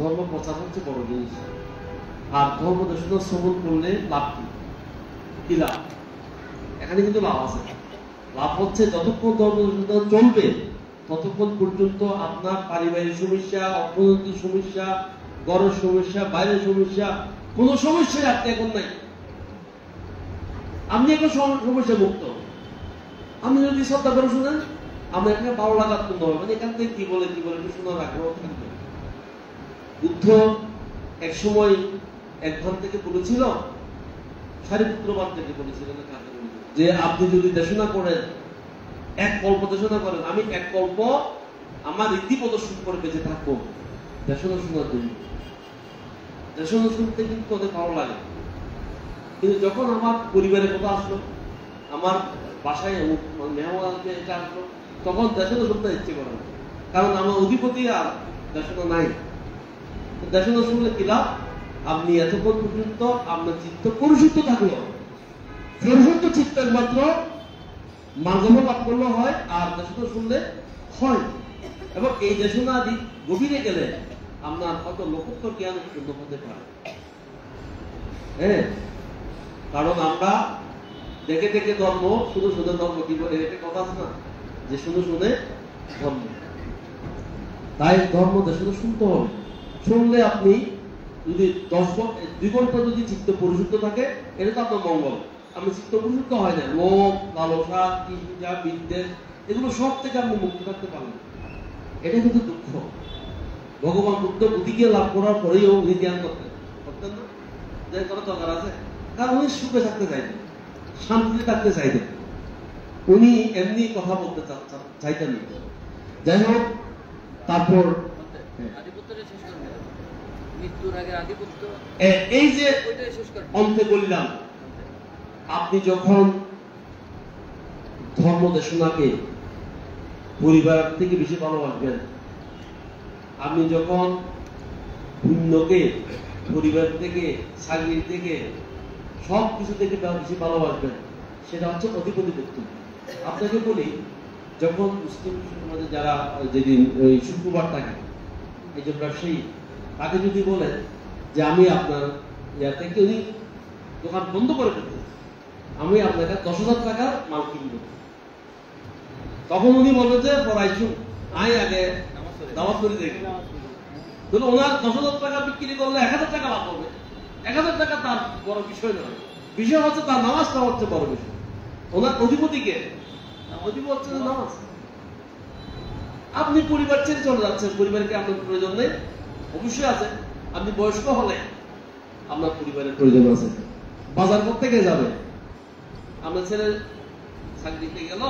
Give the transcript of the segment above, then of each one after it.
ধর্ম প্রচার হচ্ছে বড় জিনিস। আর ধর্ম দেশনা শ্রবণ করলে লাভ কি লাভ? এখানে কিন্তু লাভ আছে। লাভ হচ্ছে যতক্ষণ ধর্ম দেশনা চলবে ততক্ষণ পর্যন্ত আপনার পারিবারিক সমস্যা, অর্থনৈতিক সমস্যা, ঘরের সমস্যা, বাইরের সমস্যা, কোন সমস্যায় আপনি এখন নাই। আপনি এখন সমস্যা মুক্ত। আপনি যদি শ্রদ্ধা করে শুনেন, আমরা এখানে ভালো লাগার জন্য মানে এখান থেকে কি বলে শোনার আগ্রহ থাকবে। বুদ্ধ এক সময় একভান থেকে বলেছিল, সারিপুত্রবাদ থেকে বলেছিলেন যে আপনি যদি দেশনা করেন, এক কল্প দেশনা করেন, আমি এক কল্প আমার রীতি প্রদর্শন করে বেঁচে থাকবো দেশনা শোনার জন্য। দেশনা শুনতে কিন্তু অনেক ভালো লাগে, কিন্তু যখন আমার পরিবারের কথা আসলো, আমার বাসায় মেহমান এটা আসলো, তখন দেশনা শুনতে ইচ্ছে করে না, কারণ আমার অধিপতি আর দেশনা নাই। দেশনা শুনলে কি লাভ? আপনি এতক্ষণ পর্যন্ত আপনার চিত্ত পরিশুদ্ধ থাকলো, পরিশুদ্ধ চিত্ত একমাত্র মার্গফল লাভ করলে হয়, আর দেশনা শুনলে হয়। এবং এই দেশনা গভীরে গেলে আপনার হয়তো লোকোত্তর জ্ঞান উৎপন্ন হতে পারে। হ্যাঁ, কারণ আমরা দেখে দেখে ধর্ম, শুধু শুনে ধর্ম, কি বলে একটা কথা আছে না, যে শুধু শুনে ধর্ম। তাই ধর্ম দেশনা শুনতে হবে। শুনলে আপনি যদি 2 ঘন্টা যদি চিত্ত পরিশুদ্ধ থাকে, এটা তো আপনার মঙ্গল। আপনি চিত্ত পরিশুদ্ধ হয় না, লোভ, লালসা, হিংসা, বিদ্বেষ, এগুলো সব থেকে আপনি মুক্ত থাকতে পারবেন। এটা কিন্তু দুঃখ। ভগবান বুদ্ধ বুদ্ধিকে লাভ করার পরেও উনি জ্ঞান করতেন না, যে করার দরকার আছে, কারণ উনি সুখে থাকতে চাইতেন, শান্তিতে থাকতে চাইতেন, উনি এমনি কথা বলতে চাইতেন না। যাই হোক, তারপর এই যে অন্তে বললাম, আপনি যখন ধর্ম দেশনাকে পরিবার থেকে বেশি ভালোবাসবেন, আপনি যখন পুণ্যকে পরিবার থেকে, চাকরি থেকে, সব কিছু থেকে বেশি ভালোবাসবেন, সেটা হচ্ছে অধিপতি বক্তব্য। আপনাকে বলি, যখন মুসলিম সমাজে যারা যেদিন ওই শুক্রবার থাকে, এই যে ব্যবসায়ী, তাকে যদি বলেন যে আমি আপনার ইয়া থেকে উনি দোকান বন্ধ করে দিতে, আমি আপনাকে 10,000 টাকার মাল কিনবো, তখন উনি বলবেন যে পড়াইছুন আই আগে দাওয়াত করে দেখি। তাহলে ওনার 10,000 টাকা বিক্রি করলে 1,000 টাকা লাভ হবে। 1,000 টাকা তার বড় বিষয় নয়, বিষয় হচ্ছে তার নামাজটা হচ্ছে বড় বিষয়। ওনার অধিপতিকে, অধিপতি হচ্ছে নামাজ। আপনি পরিবার ছেড়ে চলে যাচ্ছেন, পরিবারকে আপনার প্রয়োজন নেই, অবশ্যই আছে। আপনি বয়স্ক হলে আপনার পরিবারের প্রয়োজন আছে। বাজার করতে গিয়ে যাবে, আপনার ছেলে চাকরিতে গেল,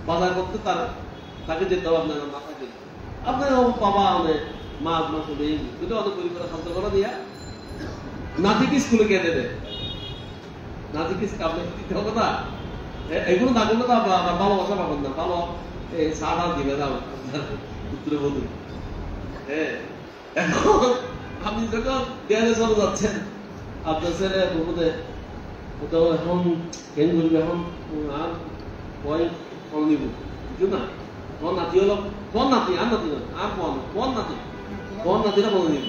বাজার করতে তাকে যেতে হবে, আপনার না থাকে, আপনার বাবা অনেক মাছ মাছ কিন্তু অনেক পরিবারের খাদ্য করা দিয়া নাতিকে স্কুলে গিয়ে দেবে, নাতিকে আপনাকে দিতে হবে না। এগুলো না করলে তো ভালোবাসা পাবেন না, ভালো সাড়া দিবে না পুত্র বধূ। হ্যাঁ, এখন আপনি যখন দেয়ালে চলে যাচ্ছেন, আপনার ছেলে বহুদে এখন কেন করবে, এখন আর ভয় ফল নিব, বুঝছো না? কোন নাতি হলো, কোন নাতি, আর নাতি না, আর কোন নাতি, কোন নাতিরা ফল নিব,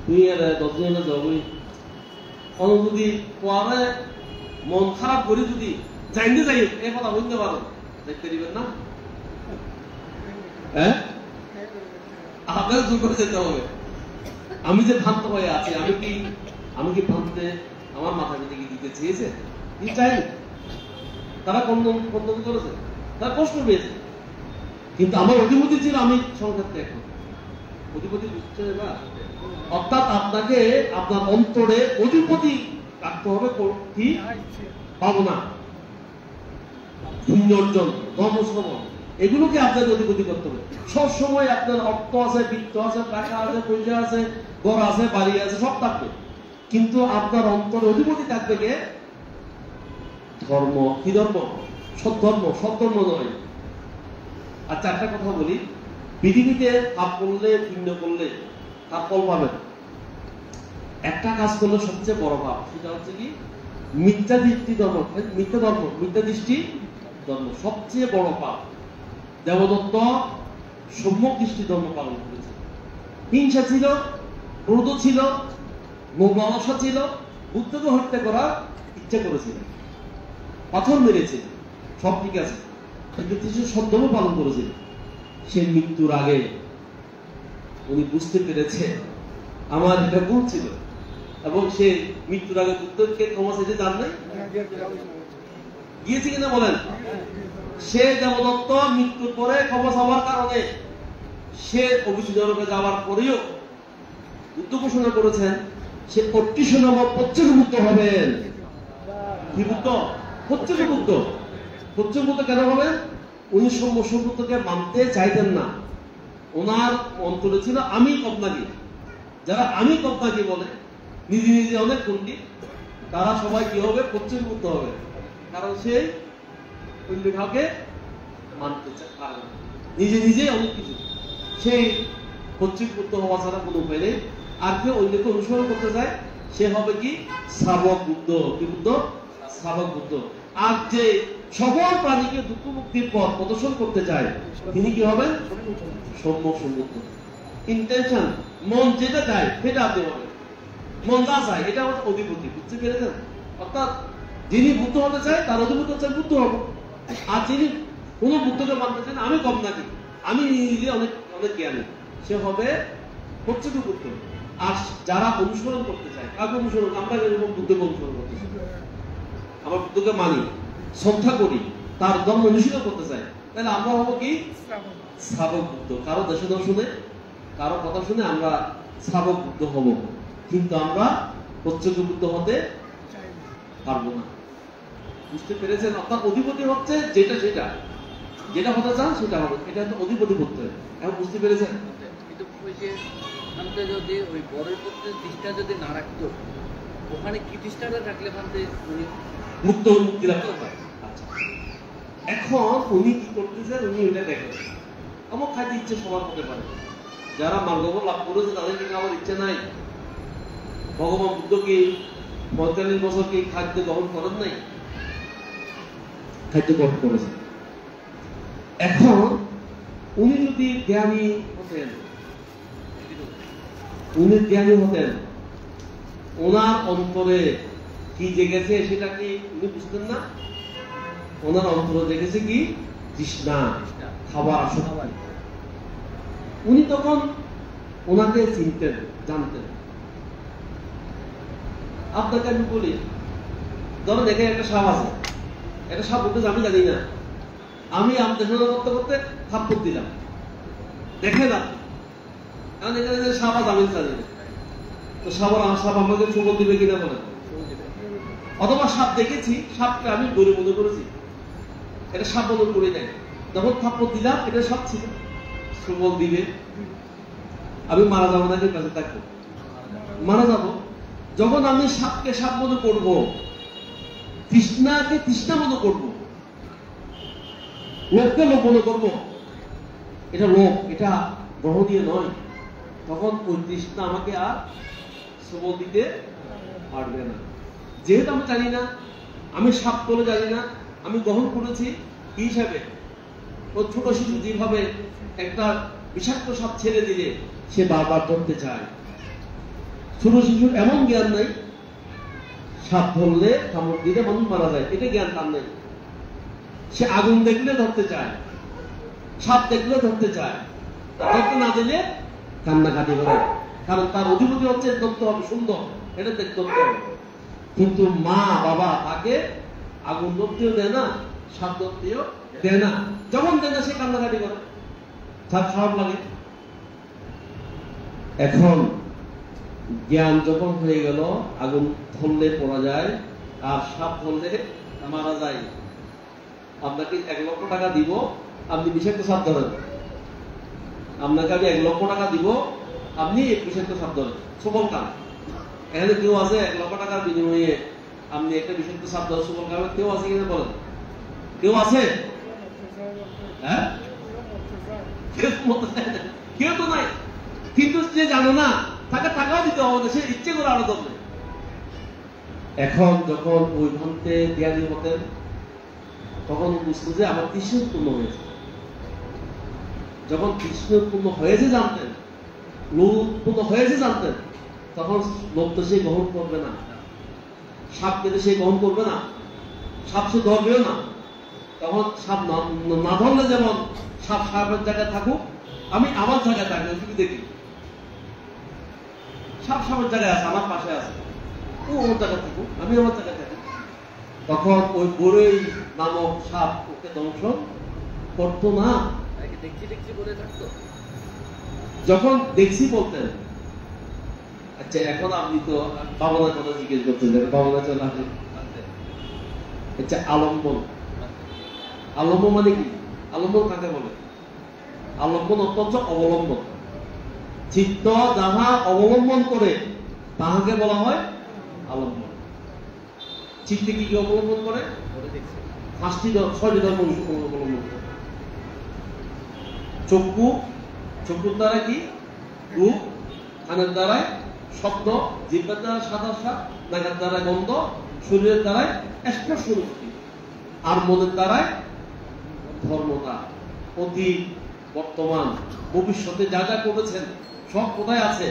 তুই আর 10 দিনে যাবই। কোন যদি পরে মন খারাপ করে যদি যাইতে যাই এই কথা বলতে পারো, দেখতে দিবেন না? হ্যাঁ, আপনার জোর করে যেতে হবে। আমি যে ভ্রান্ত হয়ে আছি, আমি কি ভ্রান্তে আমার মাথা পিঠে কি দিতে চেয়েছে? কি চাই? তারা কন্দন করেছে, তারা কষ্ট পেয়েছে, কিন্তু আমার অধিপতি ছিল আমি সংসার ত্যাগ করি। অধিপতি বুঝছে না? অর্থাৎ আপনাকে আপনার অন্তরে অধিপতি রাখতে হবে। কি পাবো না, পুণ্য অর্জন, ধর্ম শ্রবণ, এগুলোকে আপনাকে অধিপতি করতে হবে। সব সময় আপনার অর্থ আছে, বিত্ত আছে, টাকা আছে, পয়সা আছে, ঘর আছে, বাড়ি আছে, সব থাকবে, কিন্তু আপনার অন্তরে অধিপতি থাকবে কে? ধর্ম। কি ধর্ম? সদ্ধর্ম, সদ্ধর্ম নয়। আচ্ছা, একটা কথা বলি, পৃথিবীতে পাপ করলে, পুণ্য করলে তার ফল পাবেন। একটা কাজ করলে সবচেয়ে বড় পাপ, সেটা হচ্ছে কি? মিথ্যা দৃষ্টি ধর্ম, মিথ্যা ধর্ম, মিথ্যা দৃষ্টি ধর্ম সবচেয়ে বড় পাপ। দেবদত্ত সম্যক দৃষ্টি ধর্ম পালন করেছে। হিংসা ছিল, ক্রোধ ছিল, লালসা ছিল, বুদ্ধকে হত্যা করার ইচ্ছা করেছিল, পাথর মেরেছে, সব ঠিক আছে, কিন্তু কিছু সদ্যও পালন করেছিল। সে মৃত্যুর আগে উনি বুঝতে পেরেছে আমার এটা ভুল ছিল, এবং সে মৃত্যুর আগে বুদ্ধকে ক্ষমা চাইতে জান নাই, গিয়েছে কিনা বলেন? সে দেবদত্ত মৃত্যুর পরে ক্ষমা চাওয়ার কারণে সে অভিযোজনকে যাওয়ার পরেও বুদ্ধ ঘোষণা করেছেন সে ৩৫ নম্বর প্রত্যক্ষ বুদ্ধ হবেন। কি বুদ্ধ? প্রত্যক্ষ বুদ্ধ। প্রত্যক্ষ বুদ্ধ কেন হবেন? উনি সম্যক মানতে চাইতেন না। ওনার অন্তরে ছিল আমি কবনাগি। যারা আমি কবনাগি বলে, নিজে নিজে অনেক পণ্ডিত, তারা সবাই কি হবে? প্রত্যক্ষ বুদ্ধ হবে। কারণ সে অন্য কাউকে মানতে পারে না, নিজে নিজে অনেক কিছু। সেই প্রত্যক্ষ বুদ্ধ হওয়া ছাড়া কোনো উপায় নেই। আর কেউ অন্যকে অনুসরণ করতে যায়, সে হবে কি? শ্রাবক বুদ্ধ। কি বুদ্ধ? শ্রাবক বুদ্ধ। আর যে সকল প্রাণীকে দুঃখ মুক্তির পথ প্রদর্শন করতে চায়, তিনি কি হবেন? সম্যক সম্বুদ্ধ। ইন্টেনশন, মন যেটা চায় সেটা আপনি হবেন। মন যা চায় এটা হচ্ছে অধিপতি। বুঝতে পেরেছেন? অর্থাৎ যিনি বুদ্ধ হতে চায় তার অধিপতি হচ্ছে বুদ্ধ হব। আর যিনি কোন বুদ্ধকে মানতে চান আমি কম নাকি, আমি নিজে অনেক অনেক জ্ঞানী, সে হবে প্রত্যক্ষ বুদ্ধ। আর যারা অনুসরণ করতে চায়, কাকে অনুসরণ? আমরা যেরকম বুদ্ধকে অনুসরণ করতে চাই, আমরা বুদ্ধকে মানি, শ্রদ্ধা করি, তার ধর্ম অনুশীলন করতে চাই, তাহলে আমরা হবো কি? শ্রাবক বুদ্ধ। কারো দেশে দর্শনে, কারো কথা শুনে আমরা শ্রাবক বুদ্ধ হব, কিন্তু আমরা প্রত্যক্ষ বুদ্ধ হতে পারবো না। বুঝতে পেরেছেন? অর্থাৎ অধিপতি হচ্ছে যেটা যেটা যেটা হতে চান সেটা হবে, এটা হচ্ছে অধিপতি করতে। এখন বুঝতে পেরেছেন? কিন্তু ওই যে ভান্তে যদি ওই বরের প্রতি দৃষ্টা যদি না রাখতো, ওখানে কি দৃষ্টাটা রাখলে ভান্তে উনি মুক্ত মুক্তি লাভ করতে পারে। আচ্ছা, এখন উনি কি করতেছেন? উনি এটা দেখেন আমার খাইতে ইচ্ছে সবার হতে পারে। যারা মার্গফল লাভ করেছে তাদের কিন্তু আমার ইচ্ছে নাই। ভগবান বুদ্ধ কি ৪৫ বছর কি খাদ্য গ্রহণ করেন নাই? খাদ্য গ্রহণ করেছে। এখন উনি যদি জ্ঞানী হতেন, উনি জ্ঞানী হতেন, ওনার অন্তরে কি জেগেছে সেটা কি উনি বুঝতেন না? ওনার অন্তরে জেগেছে কি? তৃষ্ণা, খাবার আসক্তি। উনি তখন ওনাকে চিনতেন, জানতেন। আপনাকে আমি বলি, ধরেন এখানে একটা সাপ আছে, একটা সাপ বলতে আমি জানি না, আমি দেখাশোনা করতে করতে থাপ্পড় দিলাম, দেখেন আপনি, কারণ এখানে যে সাপ আছে আমি জানি না, তো সাপ আমাকে সুবল দিবে কিনা বলেন? অথবা সাপ দেখেছি, সাপকে আমি গরু মনে করেছি, এটা সাপ মনে করে নাই, যখন থাপ্পড় দিলাম এটা সাপ ছিল, সুবল দিবে, আমি মারা যাবো নাকি কাছে থাকবো? মারা যাবো। যখন আমি সাপকে সাপ মনে করবো, তৃষ্ণাকে তৃষ্ণা মনে করবো, লোককে লোক মনে করবো, এটা লোক, এটা গ্রহণীয় নয়, তখন ওই তৃষ্ণা আমাকে আর সবল দিতে পারবে না। যেহেতু আমি জানি না, আমি সাপ বলে জানি না, আমি গ্রহণ করেছি কি হিসাবে? ও ছোট শিশু যেভাবে একটা বিষাক্ত সাপ ছেড়ে দিলে সে বারবার ধরতে চায়, ছোট শিশুর এমন জ্ঞান নাই, সাপ ধরলে কামড় দিলে মানুষ মারা যায়, এটা জ্ঞান তার নেই। সে আগুন দেখলে ধরতে চায়, সাপ দেখলে ধরতে চায়, ধরতে না দিলে কান্নাকাটি করে, কারণ তার অধিপতি হচ্ছে ধরতে হবে, সুন্দর, এটা দেখতে হবে। কিন্তু মা বাবা তাকে আগুন ধরতেও দেয় না, সাপ ধরতেও দেয় না, যখন দেয় না সে কান্নাকাটি করে, তার খারাপ লাগে। এখন জ্ঞান যখন হয়ে গেল, আগুন ধরলে পড়া যায় আর সাপ ধরলে মারা যায়, আপনাকে ১ লক্ষ টাকা দিব, আপনি বিষাক্ত সাপ ধরেন, আপনাকে আমি ১ লক্ষ টাকা দিব, আপনি বিষাক্ত সাপ ধরেন, সুবল কান। এখানে কেউ আছে ১ লক্ষ টাকার বিনিময়ে আপনি একটা বিষাক্ত সাপ ধরেন, সুবল কান? কেউ আছে কিনা বলেন? কেউ আছে? হ্যাঁ, কেউ তো নাই। কিন্তু যে জানো না তাকে টাকাও দিতে হবে না, সে ইচ্ছে করে আরো ধরবে। এখন যখন ওই ভ্রান্তে জ্ঞানী হতেন, তখন বুঝতো যে আমার তৃষ্ণা উৎপন্ন হয়েছে। যখন তৃষ্ণা উৎপন্ন হয়েছে জানতেন, লোভ উৎপন্ন হয়েছে জানতেন, তখন লোভ তো সে গ্রহণ করবে না, সাপ পেতে সে গ্রহণ করবে না, সাপ সে ধরবেও না। তখন সাপ না ধরলে যেমন সাপ সাপের জায়গায় থাকুক, আমি আমার জায়গায় থাকবো, তুমি দেখি সাপ সাপের জায়গায় আছে, আমার পাশে আছে, ও ওর জায়গায় থাকুক, আমি আমার জায়গায় থাকি। তখন ওই বড়ই নামক সাপ ওকে দংশন করতো না। দেখছি দেখছি বলে থাকতো। যখন দেখছি বলতেন, আচ্ছা এখন আপনি তো বাবনার কথা জিজ্ঞেস করছেন, বাবনা চলে আসেন। আচ্ছা আলম্বন, আলম্বন মানে কি? আলম্বন কাকে বলে? আলম্বন অত্যন্ত অবলম্বন, চিত্ত যাহা অবলম্বন করে তাহাকে বলা হয় আলম্বন। চিত্তে কি কি অবলম্বন করে? 5টি 6টি ধর্ম অবলম্বন করে। চক্ষু, চক্ষুর দ্বারা কি? রূপ, কানের দ্বারায় শব্দ, জিহ্বার দ্বারা সাদা স্বাদ, নাকের দ্বারা গন্ধ, শরীরের দ্বারায় স্পর্শ অনুভূতি, আর মনের দ্বারায় ধর্মতা। অতীত, বর্তমান, ভবিষ্যতে যা যা করেছেন সব কোথায় আছে?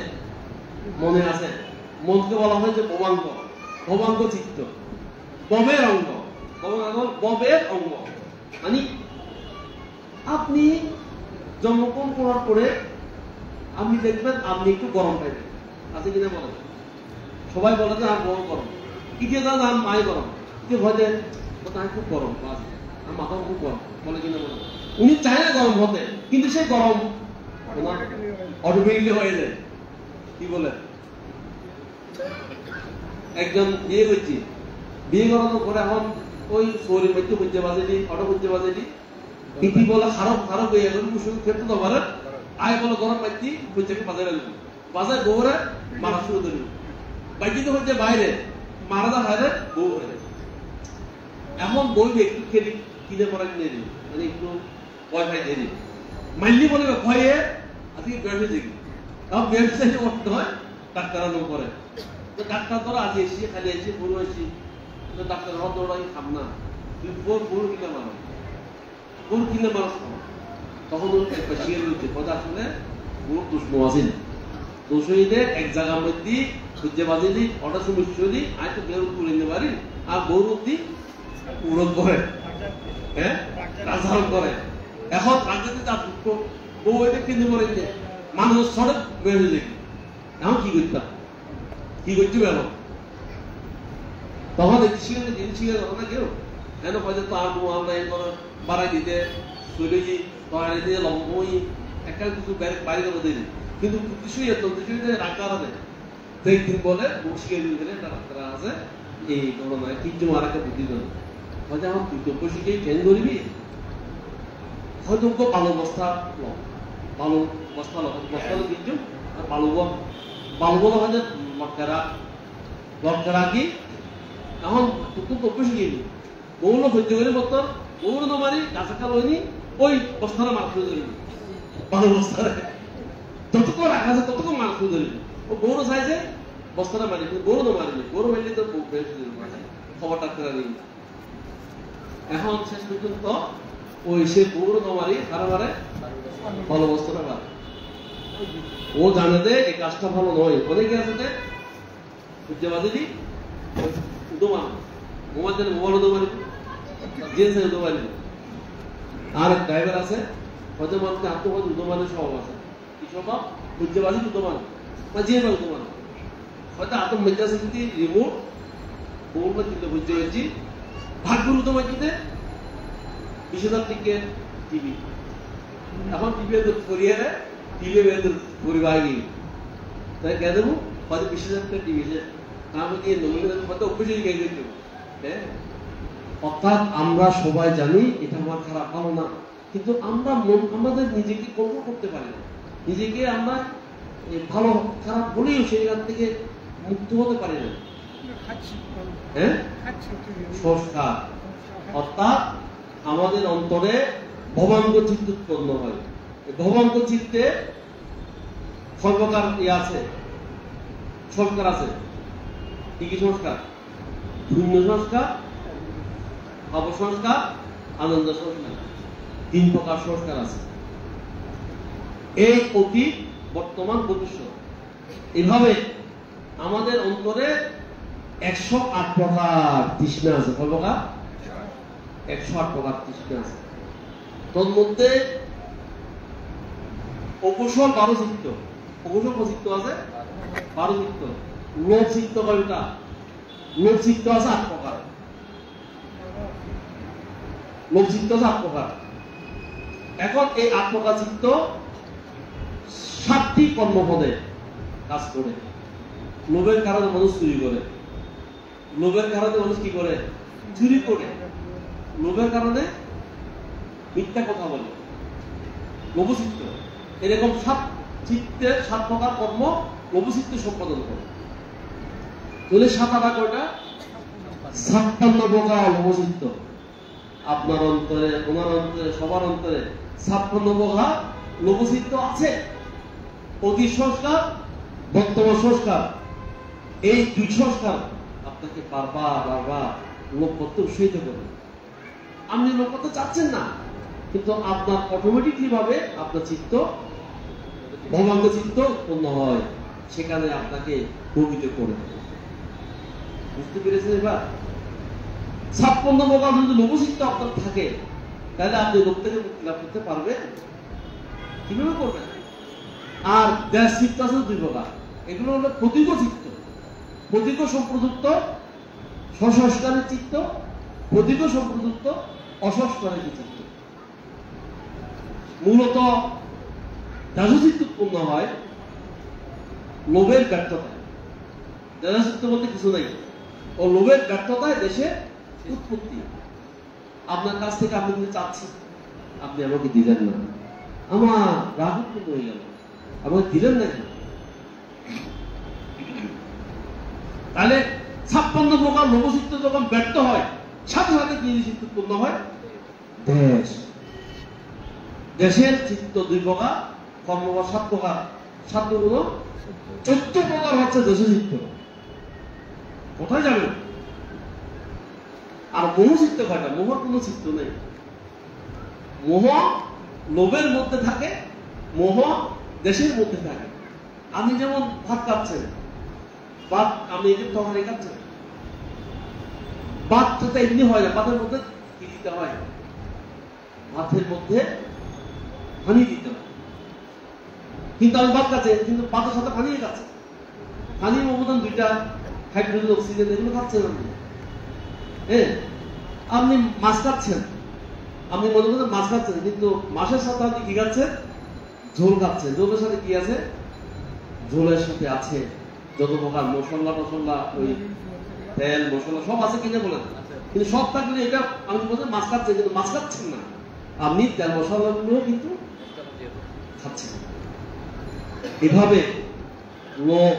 মনে আছে। মনকে বলা হয় যে ভবাঙ্গ, ভবাঙ্গ চিত্ত, ববের অঙ্গ, ববের অঙ্গ। মানে আপনি জন্মগ্রহণ করার পরে আপনি দেখবেন আপনি একটু গরম পাইবেন, আছে কিনা বলেন? সবাই বলে যে আমার গরম গরম, কি দিয়ে দাদা আমার মায়ে গরম, কি ভয় আমি খুব গরম, আমার মাথা খুব গরম, বলে কিনা বলেন? উনি চায় না গরম হতে, কিন্তু সে গরম অটোমেটিকলি হয়ে যায়। কি বলে? একজন বিয়ে করছি, বিয়ে করানোর পরে এখন ওই শরীর মধ্যে বুঝতে বাজেনি, অটো বুঝতে বাজেনি, পিঠি বলে খারাপ খারাপ হয়ে গেল, মুসুর ক্ষেত্রে তো পারে আয় বলে গরম পাইছি, বুঝতে বাজারে গেল, বাজার গোবরে মারা শুরু করি, বাইকি তো হচ্ছে বাইরে মারা যা হারে বউ হয়ে। এমন বই একটু খেলি কিনে পড়া কিনে দিই, মানে একটু পয়সা দিয়ে দিই, মাইলি বলে ভয়ে আজকে বেড়ে দেখি, তাও বেড়ে করতে হয় ডাক্তারানো করে। তো ডাক্তার ধরো আজ এসি, খালি এসি, বড় এসি, তো ডাক্তার হওয়ার দৌড়াই খাম না, তুমি গরু কিনে মারো, গরু কিনে মারো। তখন শিখে দিচ্ছে কথা আসলে গরু দুষ্ণ আছে, দোষীতে এক জায়গার মধ্যে সূর্যে বাজে দিই, অটো সমস্যা দিই, আয় তো বেরো তুলে নিতে পারি, আর গরু দিই উড়ন করে, হ্যাঁ রাজধারণ করে। এখন রাজ্যতে তার দুঃখ বউ এটা কিনে পড়ে যে মানুষ সড়ক বের হয়ে যায়, এখন কি করতাম, কি করছি এখন? তখন শিখে জিনিস শিখে যখন না কেউ কেন পয়সা তো আনবো আমরা এই করে বাড়াই দিতে চলেছি, তৈরি দিয়ে লম্বই একটা কিছু বাড়ি করে দিই, কিন্তু কিছুই রাখা হবে। তো একদিন বলে বউ শিখে দিলে একটা রাস্তা আছে এই করোনায় কিন্তু আর একটা বুদ্ধি দেবে, হয়তো আমার কৃতজ্ঞ শিখেই ট্রেন ধরবি, হয়তো বালু বস্তা বালু বস্তা বস্তা কিন্তু আর বালু বালুগুলো হয়তো লটকারা কি এখন তুই অভ্যাস শিখেনি, বউগুলো সহ্য করে বর্তর বউগুলো তো মারি গাছের কাল হয়নি, ওই বস্তাটা মার শুরু ধরিনি, বালু বস্তারে যতক্ষণ রাখা আছে ততক্ষণ মার শুরু ধরিনি। ও গৌরব চাইছে বস্তাটা মারি, গরু তো মারিনি, গরু মারলে তো খবর ডাক্তার নেই। এখন শেষ পর্যন্ত ওই সে গরু তো মারি কারা মারে, ভালো বস্তাটা মারে। ও জানে যে এই কাজটা ভালো নয়, অনেকে আছে সূর্য বাজেনি উদো মার মোবাইল দেন, মোবাইল উদো মারি, জিন্স উদো মারি। আর ড্রাইভার আছে হয়তো মানুষকে আত্মবাদ উদো মানের স্বভাব আছে, কি স্বভাব? সূর্য বাজি উদো মান বা যে উদো মান, হয়তো আতম মেজাজ যদি রিমোট বউর কিন্তু বুঝতে পেরেছি ভাগ্যর উদো মাঝিতে 20,000 টিকে টিভি, এখন টিভি করিয়ে দেয়, টিভি পরিবার গিয়ে তাই কে দেবো হয়তো 20,000 টাকা টিভি, আমি গিয়ে হয়তো অভ্যেসই গিয়ে দিত। হ্যাঁ, অর্থাৎ আমরা সবাই জানি এটা আমার খারাপ ভালো না, কিন্তু আমরা আমাদের নিজেকে কন্ট্রোল করতে পারি না, নিজেকে আমরা ভালো খারাপ বলেও সেখান থেকে মুক্ত হতে পারি না। হ্যাঁ, সংস্কার অর্থাৎ আমাদের অন্তরে ভবাঙ্গ চিত্ত উৎপন্ন হয়। ভবাঙ্গ চিত্তে সর্বকার আছে, সংস্কার আছে। কি কি সংস্কার? শূন্য সংস্কার, অবসংস্কার, আনন্দ সংস্কার, 3 প্রকার সংস্কার আছে। এই অতীত, বর্তমান, ভবিষ্যৎ, এভাবে আমাদের অন্তরে 108 প্রকার তৃষ্ণা আছে। কয় প্রকার? 108 প্রকার তৃষ্ণা আছে। তোর মধ্যে অকুশল 12 চিত্ত। অকুশল চিত্ত আছে 12 চিত্ত। লোভ চিত্ত কয়টা? লোভ চিত্ত আছে 8 প্রকার। লোভ চিত্ত আছে 8 প্রকার। এখন এই 8 প্রকার চিত্ত 7টি কর্মপদে কাজ করে। লোভের কারণে মানুষ চুরি করে, লোভের কারণে মানুষ কি করে? চুরি করে। লোভের কারণে মিথ্যা কথা বলে, লোভচিত্ত। এরকম 7 চিত্তের 7 প্রকার কর্ম লোভচিত্ত সম্পাদন করে। তাহলে 7 আটা কয়টা? 56 প্রকার লোভচিত্ত। আপনার অন্তরে, ওনার অন্তরে, সবার অন্তরে 56 প্রকার লোভচিত্ত আছে। অতীত সংস্কার, বর্তমান সংস্কার, এই 2 সংস্কার আপনাকে বারবার বারবার লোভ করতে উৎসাহিত করে। আপনি লোভ করতে চাচ্ছেন না, কিন্তু আপনার অটোমেটিকলি ভাবে আপনার চিত্ত, ভবাঙ্গ চিত্ত উৎপন্ন হয়, সেখানে আপনাকে প্রকৃত করে দেবে। বুঝতে পেরেছেন? এবার 56 প্রকার যদি লোভচিত্ত আপনার থাকে, তাহলে আপনি লোভ থেকে মুক্তি লাভ করতে পারবেন। কিভাবে করবেন? আর দেশ চিত্ত আছে 2 প্রকার। এগুলো হলো প্রতীক চিত্ত, প্রতীক সম্প্রযুক্ত সংস্কারের চিত্ত, প্রতীক সম্প্রযুক্ত অসংস্কারের চিত্ত। মূলত দাসচিত্ত উৎপন্ন হয় লোভের ব্যর্থতায়। দাসচিত্ত বলতে কিছু নাই, ও লোভের ব্যর্থতায় দেশে উৎপত্তি। আপনার কাছ থেকে আপনি যদি চাচ্ছি, আপনি আমাকে দিলেন না, আমার রাগ উৎপন্ন হয়ে গেল, আমাকে দিলেন না। তাহলে 56 প্রকার লোভচিত্ত যখন ব্যর্থ হয়, সাথে সাথে কি চিত্ত উৎপন্ন হয়? দেশ। দেশের চিত্ত 2 প্রকার, কর্মবার 7 প্রকার। 7 গুলো 14 প্রকার হচ্ছে দেশের চিত্ত। কোথায় যাবেন? আর মোহ চিত্ত কয়টা? মোহর কোনো চিত্ত নেই। মোহ লোভের মধ্যে থাকে, মোহ দেশের মধ্যে থাকে। আপনি যেমন ভাত খাচ্ছেন, ভাত আপনি এই যে তরকারি খাচ্ছেন, ভাতটা তো এমনি হয় না, ভাতের মধ্যে কি দিতে হয়? ভাতের মধ্যে পানি দিতে হয়। কিন্তু আমি ভাত খাচ্ছি, কিন্তু ভাতের সাথে পানি খাচ্ছে। পানির অবদান 2টা, হাইড্রোজেন, অক্সিজেন, এগুলো খাচ্ছেন আপনি। হ্যাঁ, আপনি মাছ খাচ্ছেন, আপনি মনে করছেন মাছ খাচ্ছেন, কিন্তু মাছের সাথে আপনি কি খাচ্ছেন? ঝোল খাচ্ছেন। ঝোলের সাথে কি আছে? ঝোলের সাথে আছে যত প্রকার মশলা টসলা, ওই তেল মশলা সব আছে কিনে বলেন। কিন্তু সব থাকলে এটা আমি বলতে মাছ খাচ্ছেন, কিন্তু মাছ খাচ্ছেন না, আপনি তেল মশলা গুলো কিন্তু খাচ্ছেন। এভাবে লোভ,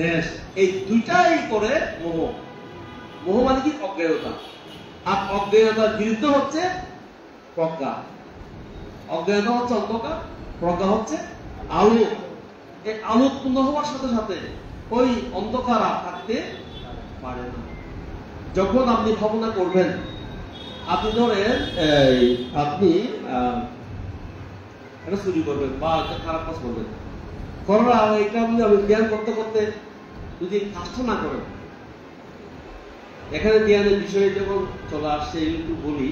দেশ, এই 2টাই করে মোহ। মোহ মানে কি? অজ্ঞানতা। আর অজ্ঞানতার বিরুদ্ধে হচ্ছে প্রজ্ঞা। অজ্ঞানতা হচ্ছে অন্ধকার, প্রজ্ঞা হচ্ছে আলো। এই আলো উৎপন্ন হওয়ার সাথে সাথে ওই অন্ধকার থাকতে পারে না। যখন আপনি ভাবনা করবেন, আপনি ধরেন আপনি এটা চুরি করবেন বা একটা খারাপ কাজ করবেন, করার এটা আপনি জ্ঞান করতে করতে যদি কাজটা না করেন, এখানে জ্ঞানের বিষয়ে যখন চলে আসছে একটু বলি,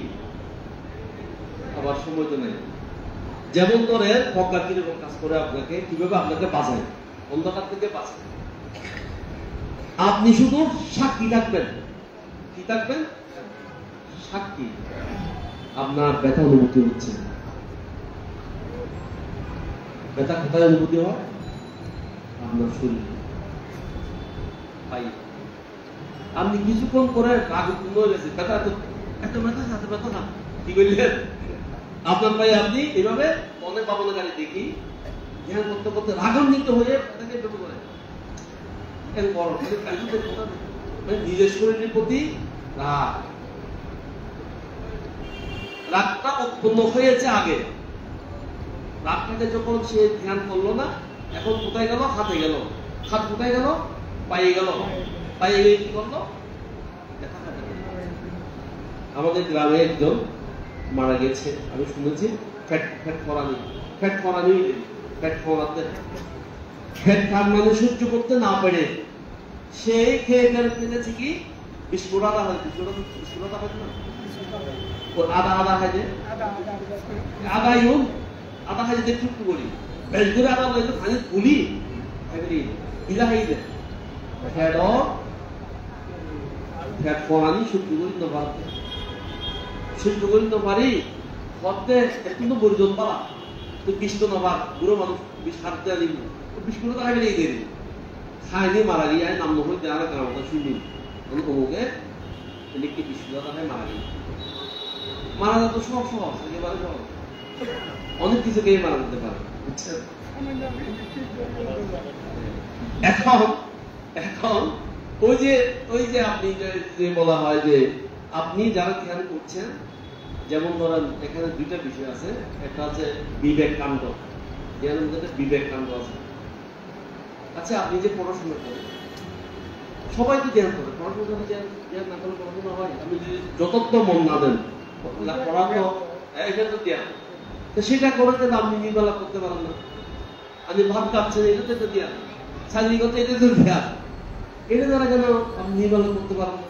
আবার সময় তো নেই। যেমন ধরে প্রজ্ঞা কিরকম কাজ করে আপনাকে, কিভাবে আপনাকে বাঁচায়, অন্ধকার থেকে বাঁচায়। আপনি শুধু সাক্ষী থাকবেন। কি থাকবেন? সাক্ষী। আপনার ব্যথা অনুভূতি হচ্ছে, ব্যথা কোথায় অনুভূতি হয়? আপনার শরীর। আপনি কিছুক্ষণ করে রাগ উৎপন্ন হয়ে গেছে, ব্যথা এত ব্যথা, এত ব্যথা না, কি বললেন? আপনার ভাই আপনি এভাবে অনেক ভাবনাকারী দেখি ধ্যান করতে করতে রাগান্বিত হয়ে তাকে ব্যবহার করে নিজের শরীরের প্রতি রাগ। রাগটা উৎপন্ন হয়েছে আগে, রাগটাকে যখন সে ধ্যান করলো না, এখন কোথায় গেল? হাতে গেল। হাত কোথায় গেল? পায়ে গেল। পায়ে গিয়ে কি করলো? আমাদের গ্রামে একজন মারা গেছে, আমি শুনেছি। ফ্যাট ফরানি ফ্যাট খান মানে সহ্য করতে না পেরে সেই খেয়ে ফেলেছে কি বিস্কুট আদা হয়, বিস্কুট আদা হয় না, আদা আদা খাই যে আদা ইউন আদা খাই যে একটু করি বেশ করে আদা হয়তো খানি পুলি ইলা খাই দে ফ্যাট পড়ানি শুক্র করি না পারতে শুক্র করি না পারি করতে একটু তো বর্জন পালা তো বিষ্ট না পার বুড়ো মানুষ বিষ খাটতে আনি বিস্কুট আদা খাই দিয়ে দিই খাইনি মারা গিয়ে নাম নহই দেওয়ার কারণটা শুনি আমি অমুকে লিখতে বিস্কুট আদা খাই মারা গিয়ে মারা যা তো সব সহজ একেবারে সহজ অনেক কিছু খেয়ে মারা যেতে পারে বুঝছেন এখন এখন ওই যে আপনি যে বলা হয় যে আপনি যারা ধ্যান করছেন যেমন ধরেন এখানে দুইটা বিষয় আছে একটা আছে বিবেক কাণ্ড ধ্যানের মধ্যে বিবেক কাণ্ড আছে আচ্ছা আপনি যে পড়াশোনা করেন সবাই তো ধ্যান করে পড়াশোনা ধ্যান না করলে পড়াশোনা হয় আপনি যদি যতত্ব মন না দেন পড়া তো এখানে তো ধ্যান তো সেটা করে তো আপনি নির্মলা করতে পারেন না আপনি ভাব কাঁপছেন এটাতে তো ধ্যান শারীরিকত এটা তো ধ্যান এটা দ্বারা কেন আপনি নির্মলা করতে পারেন না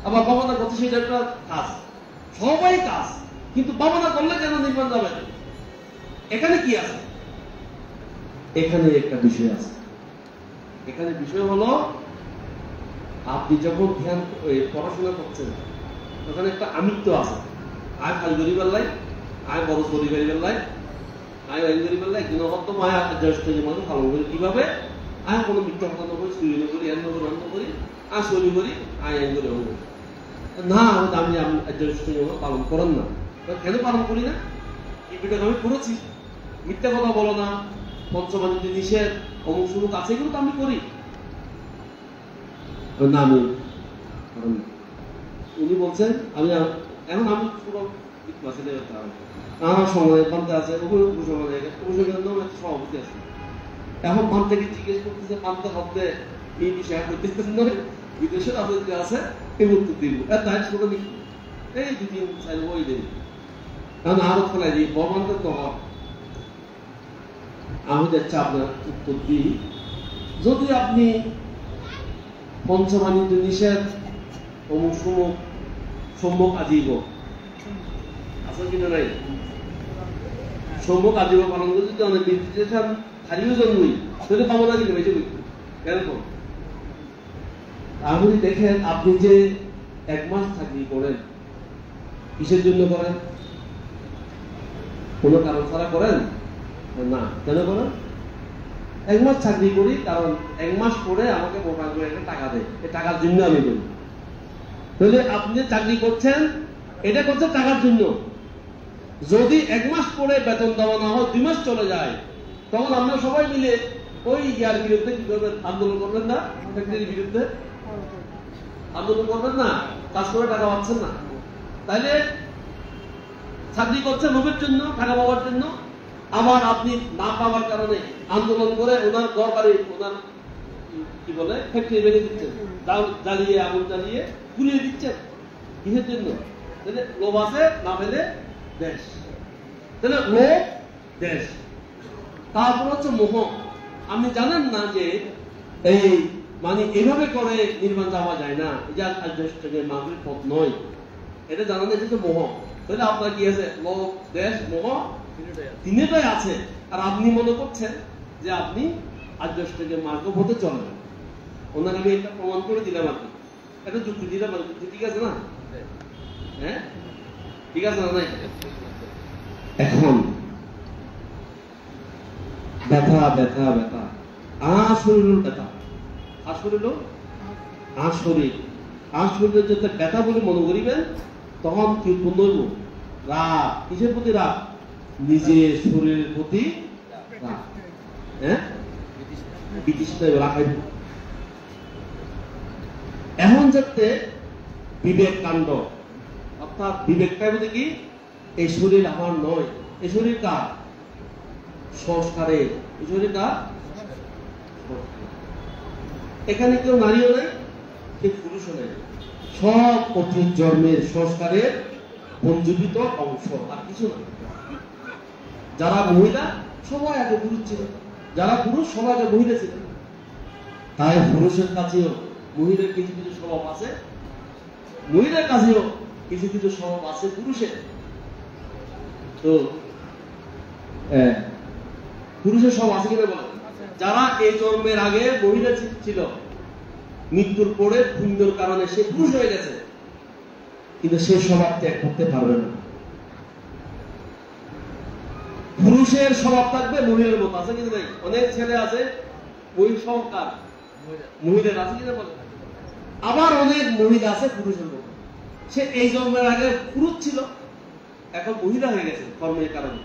আবার বাবানা করতে সেটা একটা কাজ সবাই কাজ কিন্তু বাবানা করলে কেন নির্মাণ যাবে না এখানে কি আছে এখানে একটা বিষয় আছে এখানে বিষয় হলো আপনি যখন ধ্যান পড়াশোনা করছেন তখন একটা আমিত্ব আছে আয় খাল গরিবের লাই আয় বড় পরিবারের লাই আয় আইন গরিবের লাই কিন্তু হত মায়া জ্যেষ্ঠ জীবনে ভালো করি কিভাবে আয় কোনো মিথ্যা কথা নকরি চুরি নকরি এর নকরি অন্য করি আয় চুরি করি আয় আইন করি অন্য না আমি জ্যেষ্ঠ জীবন পালন করেন না কেন পালন করি না এই ভিডিও আমি করেছি মিথ্যা কথা বলো না পঞ্চমা যদি নিষেধ অমুক সুমুক আছে এগুলো তো আমি করি না আমি উনি বলছেন আমি এখন আমি পুরো আমার সময় পান্তে আছে সভাপতি আছে এখন পান থেকে জিজ্ঞেস করতেছে পান্তে হতে এই বিষয় করতেছেন নয় বিদেশের আপনাদের আছে এই উত্তর দিব এর দায় ছোট লিখি এই দ্বিতীয় চাই ওই দেব কারণ আরো ফেলাই দিই বর্মান্ত তো আমি যাচ্ছি আপনার উত্তর দিই যদি আপনি পঞ্চমানিত নিষেধ অমুক সমুক সম্মুখ আজীব আছে কিনা নাই সম্মুখ আজীব পালন করে যদি অনেক নির্দেশন হারিয়েও জন্মই তাহলে পাবো না কিন্তু বেঁচে বুঝতে কেন আপনি দেখেন আপনি যে 1 মাস চাকরি করেন কিসের জন্য করেন কোন কারণ ছাড়া করেন না কেন করেন 1 মাস চাকরি করি কারণ 1 মাস পরে আমাকে মোটা করে একটা টাকা দেয় এই টাকার জন্য আমি করি তাহলে আপনি যে চাকরি করছেন এটা করছেন টাকার জন্য যদি 1 মাস পরে বেতন দেওয়া না হয় 2 মাস চলে যায় তখন আমরা সবাই মিলে ওই ইয়ার বিরুদ্ধে কি করবেন আন্দোলন করবেন না ফ্যাক্টরির বিরুদ্ধে আন্দোলন করবেন না কাজ করে টাকা পাচ্ছেন না তাইলে চাকরি করছেন লোভের জন্য টাকা পাওয়ার জন্য আবার আপনি না পাওয়ার কারণে আন্দোলন করে ওনার ঘর বাড়ি ওনার কি বলে ফ্যাক্টরি ভেঙে দিচ্ছেন জ্বালিয়ে আগুন জ্বালিয়ে পুড়িয়ে দিচ্ছেন কিসের জন্য তাহলে লোভ আছে না পেলে দেশ তাহলে লোভ দেশ তারপর হচ্ছে মোহ আপনি জানেন না যে এই মানে এভাবে করে নির্মাণ যাওয়া যায় না এটা মাগরিব পথ নয় এটা জানেন এটা তো মোহ তাহলে আপনার কি আছে লোভ দেশ মোহ তিনটাই আছে আর আপনি মনে করছেন যে আপনি আর্যষ্টের মার্গ পথে চলবেন ওনাকে আমি একটা প্রমাণ করে দিলাম আর কি একটা যুক্তি দিলাম আর যুক্তি ঠিক আছে না হ্যাঁ ঠিক আছে না নাই এখন ব্যথা ব্যথা ব্যথা শরীর ব্যথা শরীরের যদি ব্যথা বলে মনে করিবেন তখন কি উৎপন্ন হইব রাগ কিসের প্রতি রাগ নিজের শরীরের প্রতি রাগ হ্যাঁ বিতৃষ্ণা রাখাইব এখন যাতে বিবেক কাণ্ড অর্থাৎ বিবেকটাই বলতে কি এই শরীর আমার নয় এই শরীর কার সংস্কারের এই শরীর কার এখানে কেউ নারীও নেই কেউ পুরুষও নেই সব অতীত জন্মের সংস্কারের পঞ্জীবিত অংশ আর কিছু না যারা মহিলা সবাই আগে পুরুষ ছিল যারা পুরুষ সবাই আগে মহিলা ছিল তাই পুরুষের কাছেও মহিলার কিছু কিছু স্বভাব আছে, মহিলার কাছেও কিছু কিছু স্বভাব আছে পুরুষের। তো পুরুষের স্বভাব আছে কিনা বলেন? যারা এই জন্মের আগে মহিলা ছিল, মৃত্যুর পরে পুণ্যের কারণে সে পুরুষ হয়ে গেছে, কিন্তু সে স্বভাব ত্যাগ করতে পারবে না। পুরুষের স্বভাব থাকবে মহিলার মতো, আছে কিন্তু নাই? অনেক ছেলে আছে বহিঃসংকার, মহিলার আছে কিনা বলে। আবার অনেক মহিলা আছে পুরুষের মতো, সে এই জন্মের আগে পুরুষ ছিল, এখন মহিলা হয়ে গেছে কর্মের কারণে,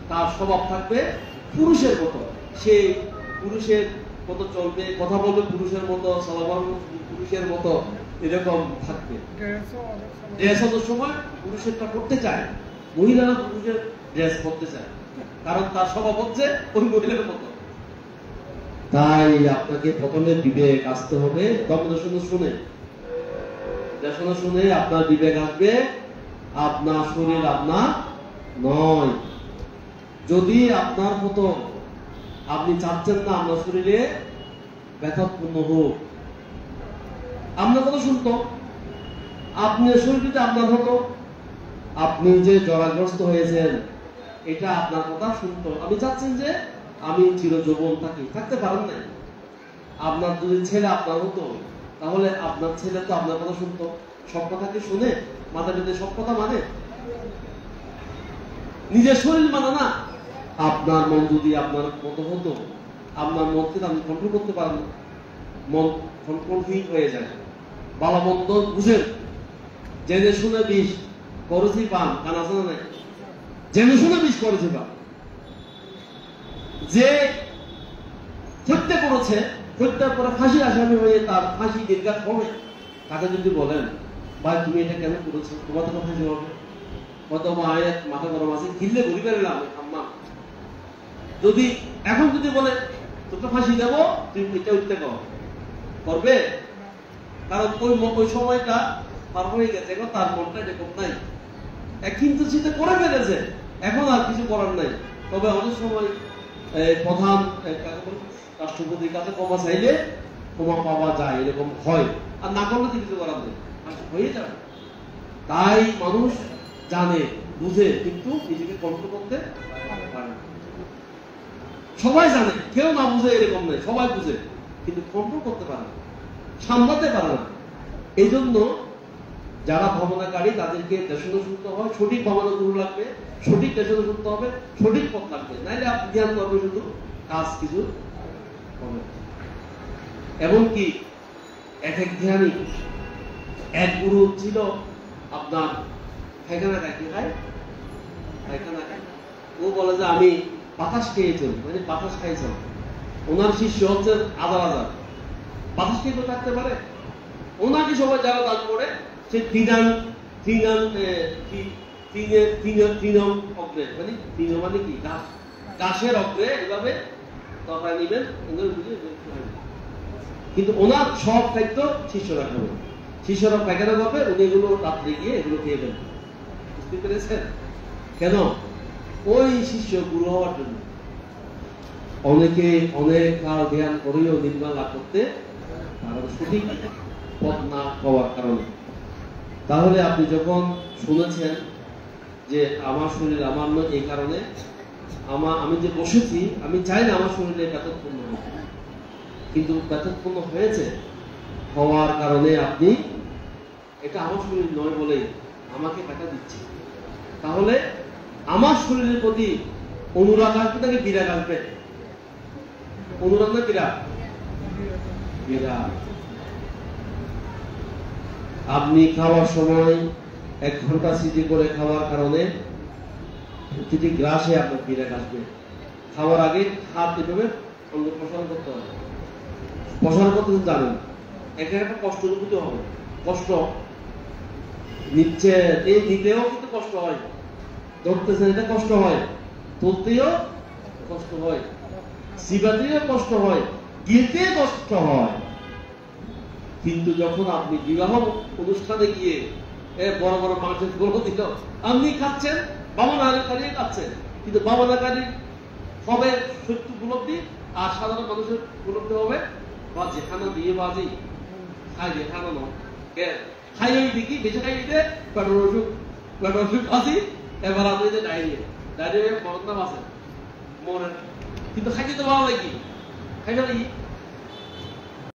তার স্বভাব থাকবে পুরুষের মতো। সে পুরুষের মতো চলবে, কথা বলবে পুরুষের মতো, চলাফল পুরুষের মতো, এরকম থাকবে। ড্রেস অনেক সময় পুরুষেরটা করতে চায়, মহিলারা পুরুষের ড্রেস করতে চায়, কারণ তার স্বভাব হচ্ছে ওই মহিলার মতো। তাই আপনাকে প্রথমে বিবেক আসতে হবে। শুনে শুনে শুনে আপনার বিবেক আসবে, আপনার শরীর আপনার নয়। যদি আপনার মতো আপনি চাচ্ছেন না আপনার শরীরে ব্যথাপূর্ণ হোক, আপনার কথা শুনতো, আপনার শরীর যদি আপনার হতো, আপনি যে জরাগ্রস্ত হয়েছেন এটা আপনার কথা শুনতো। আপনি চাচ্ছেন যে আমি চির যৌবন থাকতে পারেন না। আপনার যদি ছেলে আপনার হতো, তাহলে আপনার ছেলে তো আপনার কথা শুনতো। সব কথা কি শুনে? মাথা পেতে সব কথা মানে? নিজের শরীর মানে না। আপনার মন যদি আপনার মতো হতো, আপনার মনকে আপনি কন্ট্রোল করতে পারেন না, মন কন্ট্রোলহীন হয়ে যায়। ভালো মন্দ বুঝেন, জেনে শুনে বিষ করেছি পান, কান আছে না নাই? জেনে শুনে বিষ করেছি পান। যে হত্যা করেছে, হত্যার পরে ফাঁসি আসামি হয়ে তার ফাঁসি দীর্ঘাত হবে, তাকে যদি বলেন ভাই তুমি এটা কেন করেছো, তোমার তো ফাঁসি হবে, হয়তো মাথা গরম আছে, কিনলে ঘুরি পেলাম আম্মা। যদি এখন যদি বলে তোকে ফাঁসি দেবো, তুমি এটা উঠতে করবে? কারণ ওই সময়টা পার হয়ে গেছে, এখন তার মনটা এরকম নাই। কিন্তু সেটা করে ফেলেছে, এখন আর কিছু করার নাই। তবে অনেক সময় প্রধান রাষ্ট্রপতির কাছে ক্ষমা চাইলে ক্ষমা পাওয়া যায়, এরকম হয়। আর না করলে কিছু করার নেই, হয়ে যাবে। তাই মানুষ জানে, বুঝে, কিন্তু নিজেকে কন্ট্রোল করতে পারে না। সবাই জানে, কেউ না বুঝে এরকম নেই, সবাই বুঝে, কিন্তু কন্ট্রোল করতে পারে না, সামলাতে পারে না। এই জন্য যারা ভাবনাকারী তাদেরকে দেশনা শুনতে হয়, সঠিক ভাবনা গুরু লাগবে, সঠিক দেশনা শুনতে হবে, সঠিক পথ লাগবে, নাইলে আপনি ধ্যান করবে শুধু, কাজ কিছু হবে। এমনকি এক ধ্যানী, এক গুরু ছিল আপনার পায়খানা খায়, ও বলে যে আমি বাতাস খেয়েছেন, মানে বাতাস খাইছেন। ওনার শিষ্য হচ্ছে হাজার, বাতাস খেয়ে তো থাকতে পারে। ওনাকে সবাই যারা দান করে, সে অগ্রে, মানে মানে কি গাছের অগ্রে এভাবে তরকারি নিবেন, কিন্তু ওনার সব খাদ্য শিষ্যরা খাবে, শিষ্যরা পায়খানা করবে, উনি এগুলো রাত্রে গিয়ে এগুলো খেয়ে দেন। বুঝতে পেরেছেন? কেন? ওই শিষ্য গুরু হওয়ার জন্য। অনেকে অনেক কাল ধ্যান করেও নির্মাণ লাভ করতে সঠিক পথ না হওয়ার কারণে। তাহলে আপনি যখন শুনেছেন যে আমার শরীর আমার নয়, এই কারণে আমি যে বসেছি, আমি চাই না আমার শরীরে ব্যথৎপূর্ণ হোক, কিন্তু ব্যথৎপূর্ণ হয়েছে, হওয়ার কারণে আপনি এটা আমার শরীর নয় বলে আমাকে ব্যথা দিচ্ছে। তাহলে আমার শরীরের প্রতি অনুরাগ আসবে নাকি বিরাগ আসবে? অনুরাগ না বিরাগ? বিরাগ। আপনি খাওয়ার সময় 1 ঘন্টা স্মৃতি করে খাওয়ার কারণে প্রতিটি গ্লাসে আপনার বিরাগ আসবে। খাওয়ার আগে হাত এভাবে অঙ্গ প্রসারণ করতে হবে, প্রসারণ করতে জানেন, একটা কষ্ট অনুভূতি হবে, কষ্ট নিচ্ছে, নিতেও কিন্তু কষ্ট হয়, ধরতেছেন এটা কষ্ট হয়, তুলতেও কষ্ট হয়, চিবাতেও কষ্ট হয়, গিলতে কষ্ট হয়। কিন্তু যখন আপনি বিবাহ অনুষ্ঠানে গিয়ে বড় বড় মানুষের গল্প দিল, আপনি খাচ্ছেন, বামনাকারী খাচ্ছেন, কিন্তু বামনাকারী সবে সত্য উপলব্ধি আর সাধারণ মানুষের উপলব্ধ হবে বা যেখানে দিয়ে বাজি খাই যেখানে নয় খাই ওই দেখি বেশি খাই দিতে পেটের অসুখ আছি এবার আপনি যে ডায়রিয়া বড় নাম আছে মনের কিন্তু খাইতে তো ভালো নাকি খাইতে নাকি